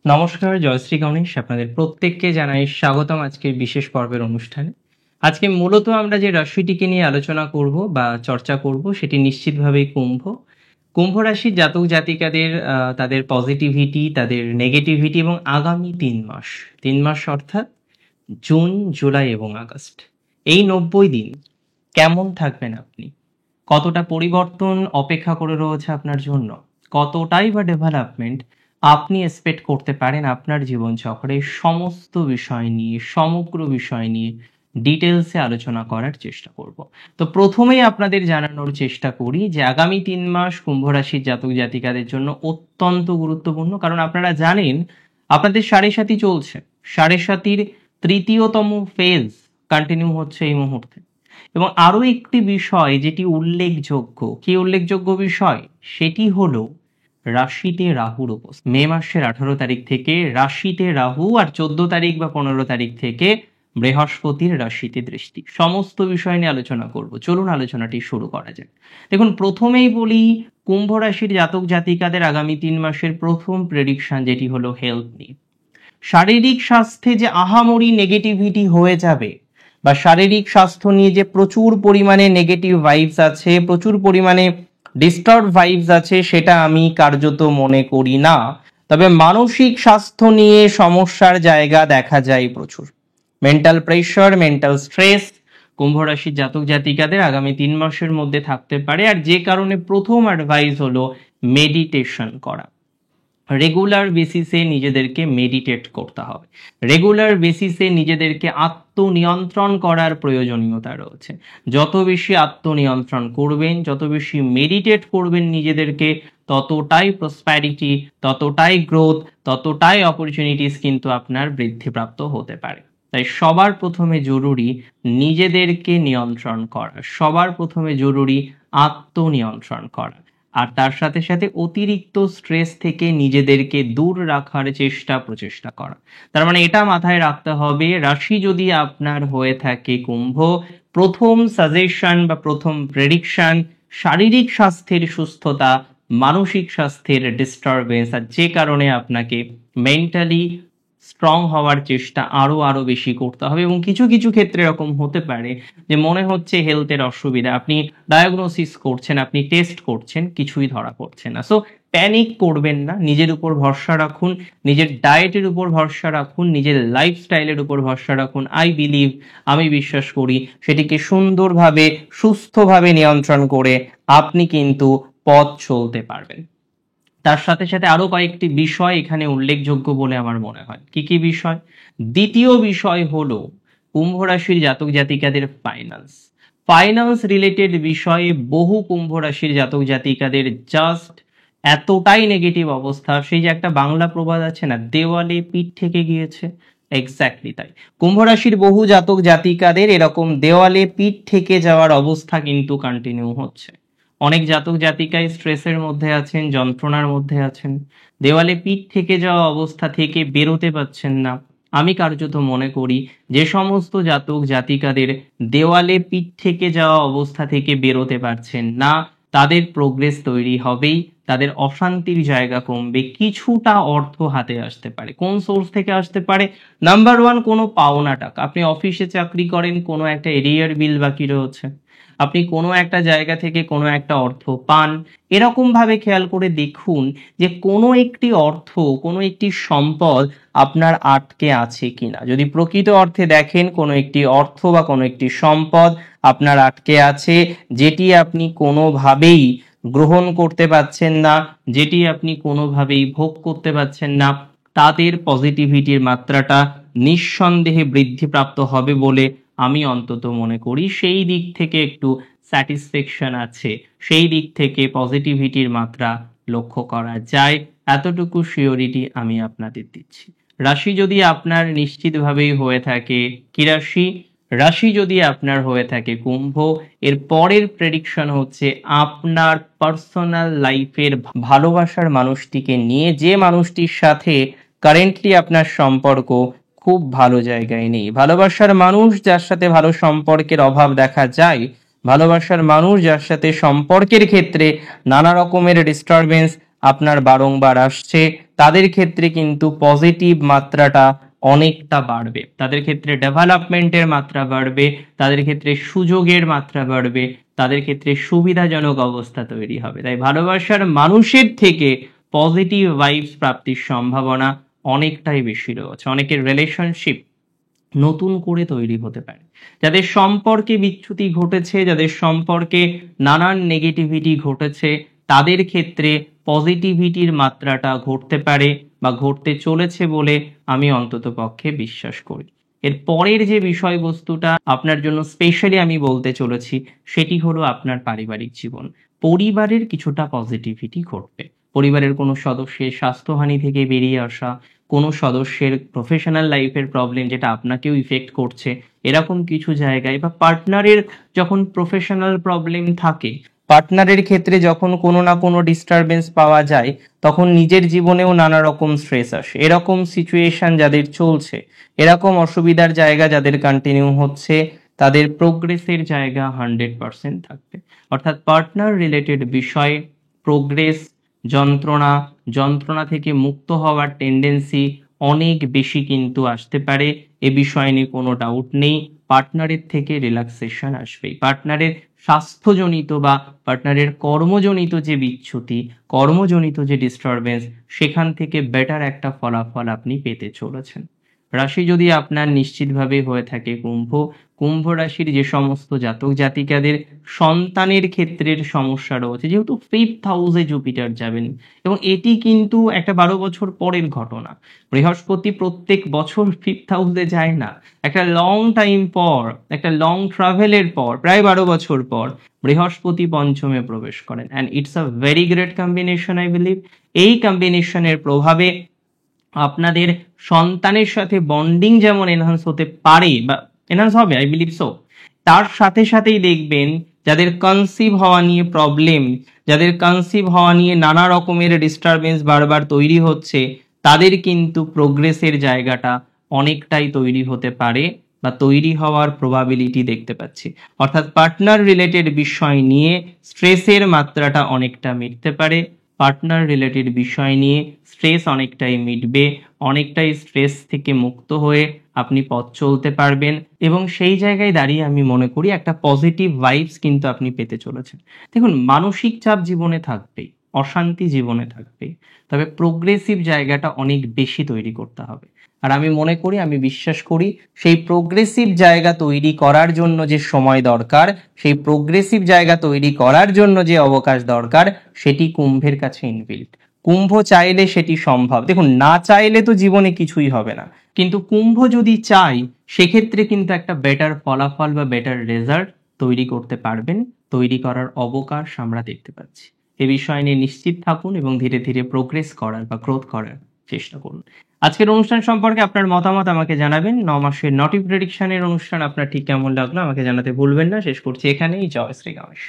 নমস্কার, জয়শ্রী গণেশ। আপনাদের প্রত্যেককে জানাই স্বাগতম আজকের বিশেষ পর্বের অনুষ্ঠানে। আজকে মূলত আমরা যে রাশিটিকে নিয়ে আলোচনা করব বা চর্চা করব সেটি নিশ্চিতভাবেই কুম্ভ। কুম্ভ রাশির জাতক জাতিকাদের তাদের পজিটিভিটি, তাদের নেগেটিভিটি এবং আগামী 3 মাস অর্থাৎ জুন, জুলাই এবং আগস্ট, এই 90 দিন কেমন থাকবেন আপনি? কতটা পরিবর্তন অপেক্ষা করে রয়েছে আপনার জন্য? কতটাই বা ডেভেলপমেন্ট আপনি এক্সপেক্ট করতে পারেন আপনার জীবনচক্রে? সমস্ত বিষয় নিয়ে, সমগ্র বিষয় নিয়ে ডিটেলসে আলোচনা করার চেষ্টা করব। তো প্রথমেই আপনাদের জানানোর চেষ্টা করি যে আগামী 3 মাস কুম্ভ রাশির জাতক জাতিকাদের জন্য অত্যন্ত গুরুত্বপূর্ণ। কারণ আপনারা জানেন আপনাদের সাড়ে সাতি চলছে, সাড়ে সাতির তৃতীয়তম ফেজ কন্টিনিউ হচ্ছে এই মুহূর্তে। এবং আরো একটি বিষয় যেটি উল্লেখযোগ্য, কি উল্লেখযোগ্য বিষয়? সেটি হলো রাশিতে রাহুর উপস্থিতি। মে মাসের 18 তারিখ থেকে রাশিতে রাহু, আর 14 তারিখ বা 15 তারিখ থেকে বৃহস্পতির রাশিতে দৃষ্টি। সমস্ত বিষয় নিয়ে আলোচনা করব, চলুন আলোচনাটি শুরু করা যাক। দেখুন, প্রথমেই বলি কুম্ভ রাশির জাতক জাতিকাদের আগামী 3 মাসের প্রথম প্রেডিকশন যেটি হলো হেলথ নিয়ে। শারীরিক স্বাস্থ্যে যে আহামরি নেগেটিভিটি হয়ে যাবে বা শারীরিক স্বাস্থ্য নিয়ে যে প্রচুর পরিমাণে নেগেটিভ ভাইবস আছে, প্রচুর পরিমাণে ডিস্টার্ব ভাইবস আছে, সেটা আমি কার্যত মনে করি না। তবে মানসিক স্বাস্থ্য নিয়ে সমস্যার জায়গা দেখা যায় প্রচুর। মেন্টাল প্রেশার, মেন্টাল স্ট্রেস কুম্ভ রাশির জাতক জাতিকাদের আগামী 3 মাসের মধ্যে থাকতে পারে। আর যে কারণে প্রথম অ্যাডভাইস হলো মেডিটেশন করা। রেগুলার বেসিসে নিজেদেরকে মেডিটেট করতে হবে, রেগুলার বেসিসে নিজেদেরকে আত্মনিয়ন্ত্রণ করার প্রয়োজনীয়তা রয়েছে। যত বেশি আত্মনিয়ন্ত্রণ করবেন, যত বেশি মেডিটেট করবেন নিজেদেরকে, ততটাই প্রসপ্যারিটি, ততটাই গ্রোথ, ততটাই অপরচুনিটিস কিন্তু আপনার বৃদ্ধিপ্রাপ্ত হতে পারে। তাই সবার প্রথমে জরুরি নিজেদেরকে নিয়ন্ত্রণ করা, সবার প্রথমে জরুরি আত্মনিয়ন্ত্রণ করা। আর তার সাথে সাথে অতিরিক্ত স্ট্রেস থেকে নিজেদেরকে দূর রাখার প্রচেষ্টা করা। তার মানে এটা মাথায় রাখতে হবে, রাশি যদি আপনার হয়ে থাকে কুম্ভ, প্রথম সাজেশন বা প্রথম প্রেডিকশন শারীরিক স্বাস্থ্যের সুস্থতা, মানসিক স্বাস্থ্যের ডিস্টারবেন্স, আর যে কারণে আপনাকে মেন্টালি স্ট্রং হওয়ার চেষ্টা আরো বেশি করতে হবে। এবং কিছু কিছু ক্ষেত্রে এরকম হতে পারে যে মনে হচ্ছে হেলথের অসুবিধা, আপনি ডায়াগনোসিস করছেন, আপনি টেস্ট করছেন, কিছুই ধরা পড়ছে না। সো প্যানিক করবেন না, নিজের উপর ভরসা রাখুন, নিজের ডায়েটের উপর ভরসা রাখুন, নিজের লাইফস্টাইলের উপর ভরসা রাখুন। আমি বিশ্বাস করি সেটিকে সুন্দরভাবে, সুস্থভাবে নিয়ন্ত্রণ করে আপনি কিন্তু পথ চলতে পারবেন। তার সাথে সাথে আরো কয়েকটি বিষয় এখানে উল্লেখযোগ্য বলে আমার মনে হয়। কি কি বিষয়? দ্বিতীয় বিষয় হলো কুম্ভ রাশির জাতক জাতিকাদের ফাইন্যান্স রিলেটেড বিষয়ে বহু কুম্ভ রাশির জাতক জাতিকাদের জাস্ট এতটাই নেগেটিভ অবস্থা, সেই যে একটা বাংলা প্রবাদ আছে না, দেওয়ালে পিঠ থেকে গিয়েছে, এক্স্যাক্টলি তাই। কুম্ভ রাশির বহু জাতক জাতিকাদের এরকম দেওয়ালে পিঠ থেকে যাওয়ার অবস্থা কিন্তু কন্টিনিউ হচ্ছে। অনেক জাতক জাতিকায় স্ট্রেসের মধ্যে আছেন, যন্ত্রণার মধ্যে আছেন, দেওয়ালে পিঠ থেকে যাওয়া অবস্থা থেকে বেরোতে পারছেন না। আমি কার্যত মনে করি যে সমস্ত জাতক জাতিকাদের দেওয়ালে পিঠ থেকে যাওয়া অবস্থা থেকে বেরোতে পারছেন না, তাদের প্রোগ্রেস তৈরি হবেই, তাদের অশান্তির জায়গা কমবে, কিছুটা অর্থ হাতে আসতে পারে। কোন সোর্স থেকে আসতে পারে? নাম্বার ওয়ান, কোনো পাওনা টাকা। আপনি অফিসে চাকরি করেন, কোনো একটা এরিয়ার বিল বাকি রয়েছে, আপনি কোনো একটা জায়গা থেকে কোনো একটা অর্থ পান। এরকম ভাবে খেয়াল করে দেখুন যে কোনো একটি অর্থ, কোনো একটি সম্পদ আপনার আটকে আছে কিনা। যদি প্রকৃত অর্থে দেখেন কোনো একটি অর্থ বা কোনো একটি সম্পদ আপনার আটকে আছে, যেটি আপনি কোনোভাবেই গ্রহণ করতে পারছেন না, যেটি আপনি কোনোভাবেই ভোগ করতে পারছেন না, তাদের পজিটিভিটির মাত্রাটা নিঃসন্দেহে বৃদ্ধিপ্রাপ্ত হবে বলে আমি অন্তত মনে করি। সেই দিক থেকে একটু স্যাটিসফ্যাকশন আছে, সেই দিক থেকে পজিটিভিটির মাত্রা লক্ষ্য করা যায়, এতটুকু শিওরিটি আমি আপনাদের দিচ্ছি। রাশি যদি আপনার নিশ্চিতভাবেই হয়ে থাকে কি রাশি? রাশি যদি আপনার হয়ে থাকে কুম্ভ, এর পরের প্রেডিকশন হচ্ছে আপনার পার্সোনাল লাইফের ভালোবাসার মানুষটিকে নিয়ে, যে মানুষটির সাথে কারেন্টলি আপনার সম্পর্ক খুব ভালো জায়গায় নেই। ভালোবাসার মানুষ যার সাথে ভালো সম্পর্কের অভাব দেখা যায়, ভালোবাসার মানুষ যার সাথে সম্পর্কের ক্ষেত্রে নানা রকমের ডিস্টারবেন্স আপনার বারংবার আসছে, তাদের ক্ষেত্রে কিন্তু পজিটিভ মাত্রাটা অনেকটা বাড়বে, তাদের ক্ষেত্রে ডেভেলপমেন্টের মাত্রা বাড়বে, তাদের ক্ষেত্রে সুযোগের মাত্রা বাড়বে, তাদের ক্ষেত্রে সুবিধাজনক অবস্থা তৈরি হবে। তাই ভালোবাসার মানুষের থেকে পজিটিভ ভাইবস প্রাপ্তির সম্ভাবনা অনেকটাই বেশি রয়েছে। অনেকের রিলেশনশিপ নতুন করে তৈরি হতে পারে, যাদের সম্পর্কে বিচ্যুতি ঘটেছে, যাদের সম্পর্কে নানান নেগেটিভিটি ঘটেছে, তাদের ক্ষেত্রে পজিটিভিটির মাত্রাটা ঘটতে পারে বা ঘটতে চলেছে বলে আমি অন্তত পক্ষে বিশ্বাস করি। এর পরের যে বিষয়বস্তুটা আপনার জন্য স্পেশালি আমি বলতে চলেছি, সেটি হলো আপনার পারিবারিক জীবন। পরিবারের কিছুটা পজিটিভিটি ঘটবে। পরিবারের কোনো সদস্যের স্বাস্থ্যহানি থেকে বেরিয়ে আসা, কোনো সদস্যের প্রফেশনাল লাইফের প্রবলেম যেটা আপনাকেও ইফেক্ট করছে, এরকম কিছু জায়গায়, বা পার্টনারের যখন প্রফেশনাল প্রবলেম থাকে, পার্টনারের ক্ষেত্রে যখন কোনো না কোনো ডিস্টারবেন্স পাওয়া যায়, তখন নিজের জীবনেও নানা রকম স্ট্রেস আসে। এরকম সিচুয়েশন যাদের চলছে, এরকম অসুবিধার জায়গা যাদের কন্টিনিউ হচ্ছে, তাদের প্রোগ্রেসের জায়গা 100% থাকবে। অর্থাৎ পার্টনার রিলেটেড বিষয়ে প্রোগ্রেস, যন্ত্রণা, যন্ত্রণা থেকে মুক্ত হওয়ার টেন্ডেন্সি অনেক বেশি কিন্তু আসতে পারে, এ বিষয় নিয়ে কোনো ডাউট নেই। পার্টনারের থেকে রিল্যাক্সেশন আসবেই। পার্টনারের স্বাস্থ্যজনিত বা পার্টনারের কর্মজনিত যে বিচ্যুতি, কর্মজনিত যে ডিস্টারবেন্স, সেখান থেকে বেটার একটা ফলাফল আপনি পেতে চলেছেন। রাশি যদি আপনার নিশ্চিতভাবে হয়ে থাকে কুম্ভ, কুম্ভ রাশির যে সমস্ত জাতক জাতিকাদের সন্তানের ক্ষেত্রের সমস্যা রয়েছে, যেহেতু 5th হাউসে জুপিটার যাবেন, এবং এটি কিন্তু একটা 12 বছর পরের ঘটনা। বৃহস্পতি প্রত্যেক বছর 5th হাউসে যায় না, একটা লং টাইম পর, একটা লং ট্রাভেলের পর, প্রায় 12 বছর পর বৃহস্পতি পঞ্চমে প্রবেশ করেন, and it's a very great combination I believe. এই কম্বিনেশনের প্রভাবে আপনাদের সন্তানের সাথে বন্ডিং যেমন এনহান্স হতে পারে বা এনহান্স হবে, আই বিলিভ সো, তার সাথে সাথেই দেখবেন যাদের কনসিভ হওয়া নিয়ে প্রবলেম, যাদের কনসিভ হওয়া নিয়ে নানা রকমের ডিস্টারবেন্স বারবার তৈরি হচ্ছে, তাদের কিন্তু প্রোগ্রেসের জায়গাটা অনেকটাই তৈরি হতে পারে বা তৈরি হওয়ার প্রবাবিলিটি দেখতে পাচ্ছি। অর্থাৎ পার্টনার রিলেটেড বিষয় নিয়ে স্ট্রেসের মাত্রাটা অনেকটা মিটতে পারে, পার্টনার রিলেটেড বিষয় নিয়ে স্ট্রেস অনেকটাই মিটবে, অনেকটাই স্ট্রেস থেকে মুক্ত হয়ে আপনি পথ চলতে পারবেন, এবং সেই জায়গায় দাঁড়িয়ে আমি মনে করি একটা পজিটিভ ভাইবস কিন্তু আপনি পেতে চলেছেন। দেখুন, মানসিক চাপ জীবনে থাকবেই, অশান্তি জীবনে থাকবেই, তবে প্রোগ্রেসিভ জায়গাটা অনেক বেশি তৈরি করতে হবে। আর আমি মনে করি, আমি বিশ্বাস করি, সেই প্রোগ্রেসিভ জায়গা তৈরি করার জন্য যে সময় দরকার, সেই প্রোগ্রেসিভ জায়গা তৈরি করার জন্য যে অবকাশ দরকার, সেটি কুম্ভের কাছে ইনবিল্ট। কুম্ভ চাইলে সেটি সম্ভব। দেখুন, না চাইলে তো জীবনে কিছুই হবে না, কিন্তু কুম্ভ যদি চাই, সেক্ষেত্রে কিন্তু একটা বেটার ফলাফল বা বেটার রেজাল্ট তৈরি করতে পারবেন। তৈরি করার অবকাশ আমরা দেখতে পাচ্ছি। এ বিষয় নিয়ে নিশ্চিত থাকুন এবং ধীরে ধীরে প্রোগ্রেস করার বা গ্রোথ করার চেষ্টা করুন। আজকের অনুষ্ঠান সম্পর্কে আপনার মতামত আমাকে জানাবেন। 9 মাসের নটি প্রেডিকশনের অনুষ্ঠান আপনার ঠিক কেমন লাগলো আমাকে জানাতে ভুলবেন না। শেষ করছি এখানেই। জয় শ্রী গণেশ।